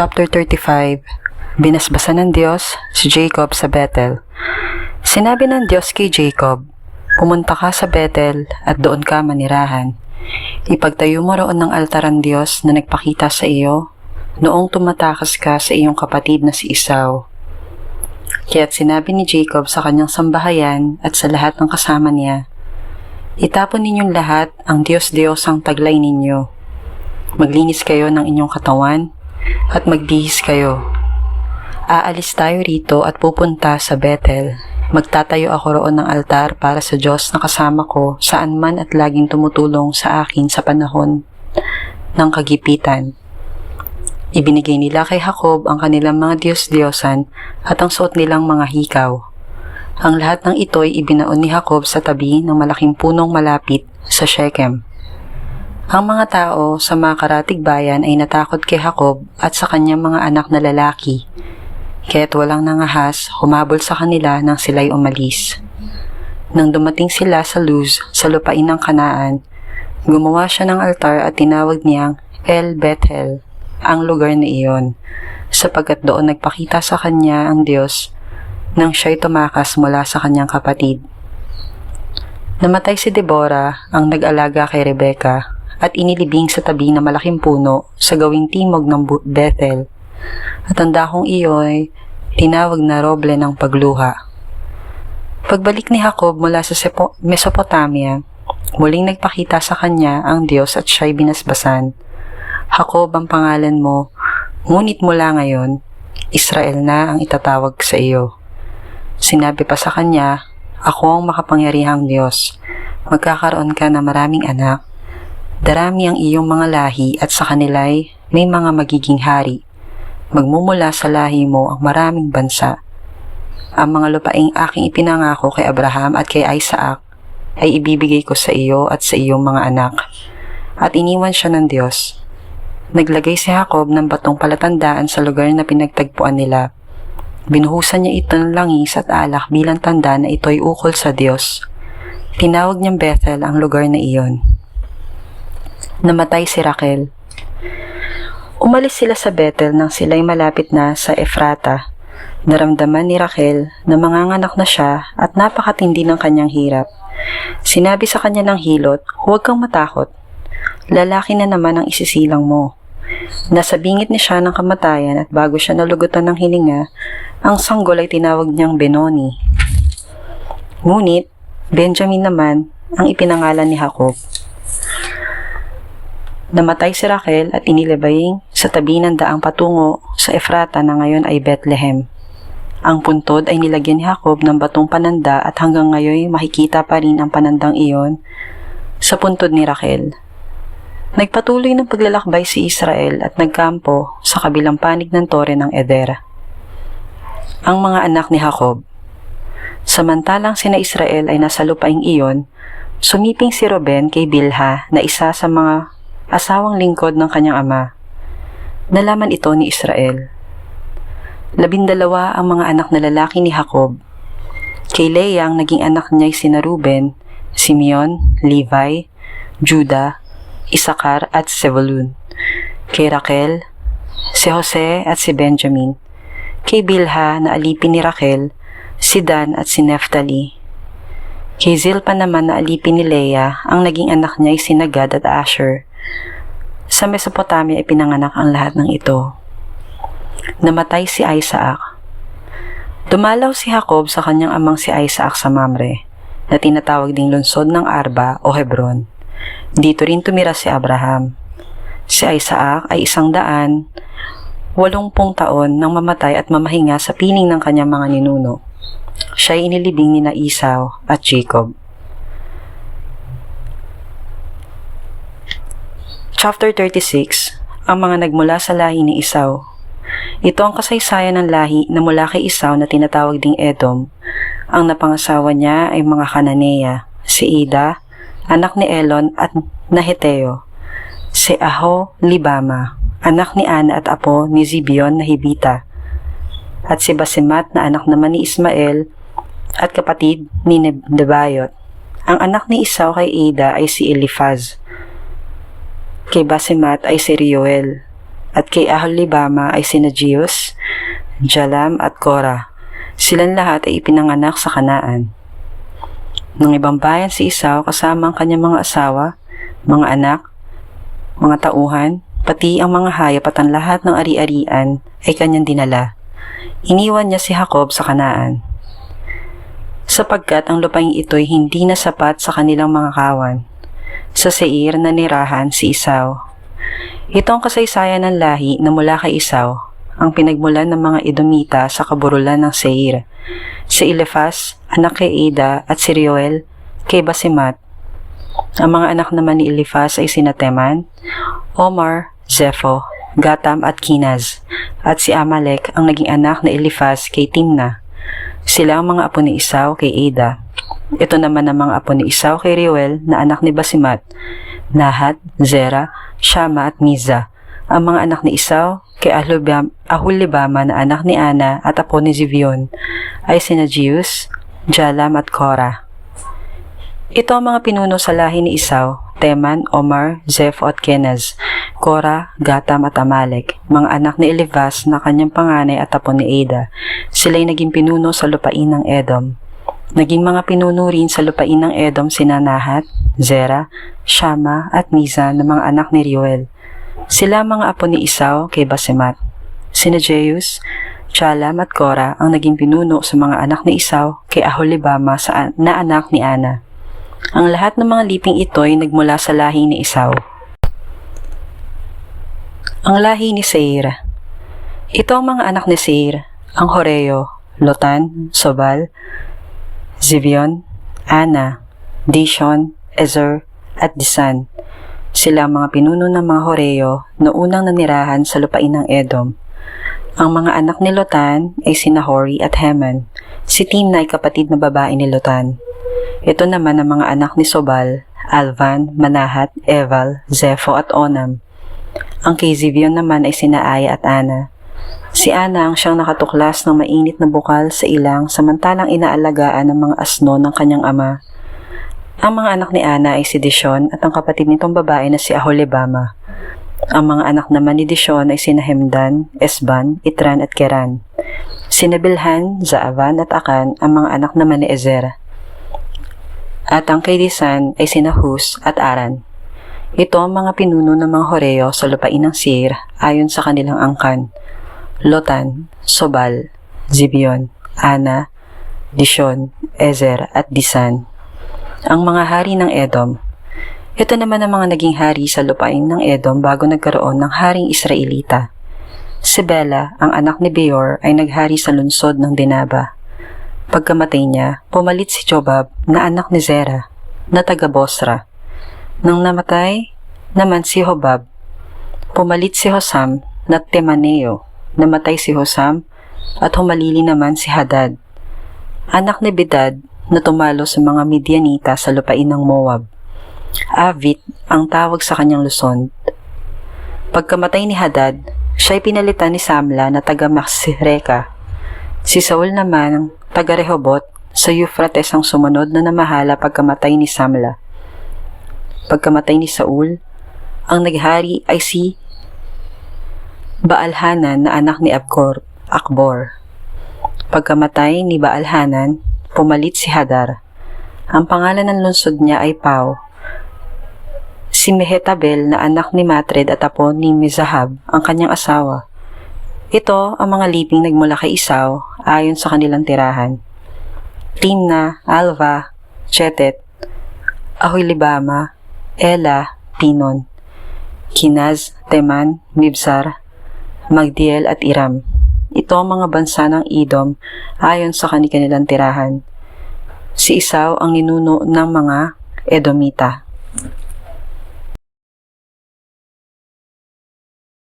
Chapter 35. Binasbasan ng Diyos si Jacob sa Bethel. Sinabi ng Diyos kay Jacob, "Pumunta ka sa Bethel at doon ka manirahan. Ipagtayo mo roon ng altar ang Diyos na nagpakita sa iyo noong tumatakas ka sa iyong kapatid na si Esau." Kaya't sinabi ni Jacob sa kanyang sambahayan at sa lahat ng kasama niya, "Itapon ninyong lahat ang Diyos-Diyos ang taglay ninyo. Maglinis kayo ng inyong katawan at magbihis kayo. Aalis tayo rito at pupunta sa Bethel. Magtatayo ako roon ng altar para sa Diyos na kasama ko saan man at laging tumutulong sa akin sa panahon ng kagipitan." Ibinigay nila kay Jacob ang kanilang mga Diyos-Diyosan at ang suot nilang mga hikaw. Ang lahat ng ito'y ibinaon ni Jacob sa tabi ng malaking punong malapit sa Shechem. Ang mga tao sa mga karatig bayan ay natakot kay Jacob at sa kanyang mga anak na lalaki. Kaya't walang nangahas, humabol sa kanila nang sila'y umalis. Nang dumating sila sa Luz, sa lupain ng Kanaan, gumawa siya ng altar at tinawag niyang El Bethel, ang lugar na iyon, sapagkat doon nagpakita sa kanya ang Diyos nang siya'y tumakas mula sa kanyang kapatid. Namatay si Deborah, ang nag-alaga kay Rebecca, at inilibing sa tabi ng malaking puno sa gawing timog ng Bethel. At ang dakong iyo'y tinawag na roble ng pagluha. Pagbalik ni Jacob mula sa Mesopotamia, muling nagpakita sa kanya ang Diyos at siya'y binasbasan. "Jacob ang pangalan mo, ngunit mula ngayon, Israel na ang itatawag sa iyo." Sinabi pa sa kanya, "Ako ang makapangyarihang Diyos. Magkakaroon ka ng maraming anak. Darami ang iyong mga lahi at sa kanila'y may mga magiging hari. Magmumula sa lahi mo ang maraming bansa. Ang mga lupaing aking ipinangako kay Abraham at kay Isaac ay ibibigay ko sa iyo at sa iyong mga anak." At iniwan siya ng Diyos. Naglagay si Jacob ng batong palatandaan sa lugar na pinagtagpuan nila. Binuhusan niya ito ng langis at alak bilang tanda na ito'y ukol sa Diyos. Tinawag niyang Bethel ang lugar na iyon. Namatay si Rachel. Umalis sila sa Bethel nang sila'y malapit na sa Ephrata. Naramdaman ni Rachel na manganganak na siya at napakatindi ng kanyang hirap. Sinabi sa kanya ng hilot, "Huwag kang matakot. Lalaki na naman ang isisilang mo." Nasa bingit ni siya ng kamatayan at bago siya nalugutan ng hininga, ang sanggol ay tinawag niyang Benoni. Ngunit, Benjamin naman ang ipinangalan ni Jacob. Namatay si Rachel at inilibing sa tabi ng daang patungo sa Ephrata na ngayon ay Bethlehem. Ang puntod ay nilagyan ni Jacob ng batong pananda at hanggang ngayon makikita pa rin ang panandang iyon sa puntod ni Rachel. Nagpatuloy ng paglalakbay si Israel at nagkampo sa kabilang panig ng tore ng Eder. Ang mga anak ni Jacob. Samantalang sina Israel ay nasa lupaing iyon, sumiping si Ruben kay Bilha na isa sa mga asawang lingkod ng kanyang ama. Nalaman ito ni Israel. 12 ang mga anak na lalaki ni Jacob. Kay Leah ang naging anak niya ay sina Ruben, Simeon, Levi, Judah, Isakar at Zebulun. Kay Rachel, si Jose at si Benjamin. Kay Bilha na alipin ni Rachel, si Dan at si Naphtali. Kay Zilpa naman na alipin ni Leah, ang naging anak niya ay sina Gad at Asher. Sa Mesopotamia ay pinanganak ang lahat ng ito. Namatay si Isaac. Dumalaw si Jacob sa kanyang amang si Isaac sa Mamre, na tinatawag ding lungsod ng Arba o Hebron. Dito rin tumira si Abraham. Si Isaac ay 180 taon nang mamatay at mamahinga sa piling ng kanyang mga ninuno. Siya ay inilibing ni Esau at Jacob. Chapter 36. Ang mga nagmula sa lahi ni Esau. Ito ang kasaysayan ng lahi na mula kay Esau na tinatawag ding Edom. Ang napangasawa niya ay mga Kananea, si Ida, anak ni Elon at Naheteo, si Libama, anak ni Ana at apo ni Zibeon na Hibita, at si Basimat na anak naman ni Ismael at kapatid ni Nebayot. Ang anak ni Esau kay Ida ay si Eliphaz. Kay Basimat ay si Reuel. at kay Aholibama ay sina Jeus, Jalam at Korah. Silang lahat ay ipinanganak sa Kanaan. Nang ibang bayan si Esau kasama ang kanyang mga asawa, mga anak, mga tauhan, pati ang mga hayop at ang lahat ng ari-arian ay kanyang dinala. Iniwan niya si Jacob sa Kanaan, sapagkat ang lupaing ito'y hindi na sapat sa kanilang mga kawan. Sa Seir na nirahan si Esau. Ito ang kasaysayan ng lahi na mula kay Esau, ang pinagmulan ng mga Edomita sa kaburulan ng Seir. Si Eliphaz, anak kay Ada, at si Reuel kay Basimat. Ang mga anak naman ni Eliphaz ay sina Teman, Omar, Zepho, Gatam at Kinaz, at si Amalek ang naging anak na Eliphaz kay Timna. Sila ang mga apo ni Esau kay Ada. Ito naman ang mga apo ni Esau kay Reuel na anak ni Basimat, Nahat, Zera, Shama at Miza. Ang mga anak ni Esau kay Aholibama na anak ni Ana at apo ni Zivion ay sina Jeus, Jalam at Korah. Ito ang mga pinuno sa lahi ni Esau: Teman, Omar, Zepho at Kenaz, Korah, Gatam at Amalek, mga anak ni Eliphaz na kanyang panganay at apo ni Ada. Sila'y naging pinuno sa lupain ng Edom. Naging mga pinuno rin sa lupain ng Edom sina Nahat, Zera, Shama at Miza na mga anak ni Reuel. Sila mga apo ni Esau kay Basimat. Sina Jeus, Jalam at Korah ang naging pinuno sa mga anak ni Esau kay Aholibama na anak ni Ana. Ang lahat ng mga liping ito ay nagmula sa lahi ni Esau. Ang lahi ni Seir. Ito ang mga anak ni Seir, ang Horeo, Lotan, Sobal, Zivion, Ana, Dishon, Ezer, at Disan. Sila ang mga pinuno ng mga Horeo na unang nanirahan sa lupain ng Edom. Ang mga anak ni Lotan ay sina Hori at Heman. Si Timna ay kapatid na babae ni Lotan. Ito naman ang mga anak ni Sobal, Alvan, Manahat, Eval, Zepho at Onam. Ang kay Zivion naman ay sina Aya at Ana. Si Ana ang siyang nakatuklas ng mainit na bukal sa ilang samantalang inaalagaan ng mga asno ng kanyang ama. Ang mga anak ni Ana ay si Dishon at ang kapatid nitong babae na si Aholibama. Ang mga anak naman ni Dishon ay sina Hemdan, Esban, Itran at Keran. Sina Bilhan, Zaavan at Akan ang mga anak naman ni Ezer. At ang kay Disan ay sina Hus at Aran. Ito ang mga pinuno ng mga Horeo sa lupain ng Seir ayon sa kanilang angkan: Lotan, Sobal, Zibion, Ana, Dishon, Ezer at Disan. Ang mga hari ng Edom. Ito naman ang mga naging hari sa lupain ng Edom bago nagkaroon ng haring Israelita. Si Bela, ang anak ni Beor, ay naghari sa lungsod ng Dinaba. Pagkamatay niya, pumalit si Jobab na anak ni Zera, na taga Bosra. Nang namatay naman si Hobab, pumalit si Hosam na Temaneo. Namatay si Hosam at humalili naman si Hadad, anak ni Bedad, na tumalo sa mga Midianita sa lupain ng Moab. Avit ang tawag sa kanyang Luzon. Pagkamatay ni Hadad, siya'y pinalitan ni Samla na taga Masreka. Si Saul naman, taga Rehobot, sa Euphrates ang sumunod na namahala pagkamatay ni Samla. Pagkamatay ni Saul, ang naghari ay si Baalhanan na anak ni Akbor. Pagkamatay ni Baalhanan, pumalit si Hadar. Ang pangalan ng lungsod niya ay Pau. Si Mehetabel na anak ni Matred at apo ni Mezahab ang kanyang asawa. Ito ang mga liping nagmula kay Esau ayon sa kanilang tirahan: Timna, Alva, Chetet, Aholibama, Ela, Pinon, Kinaz, Teman, Mibsar, Magdiel at Iram. Ito ang mga bansa ng Edom ayon sa kanilang tirahan. Si Esau ang ninuno ng mga Edomita.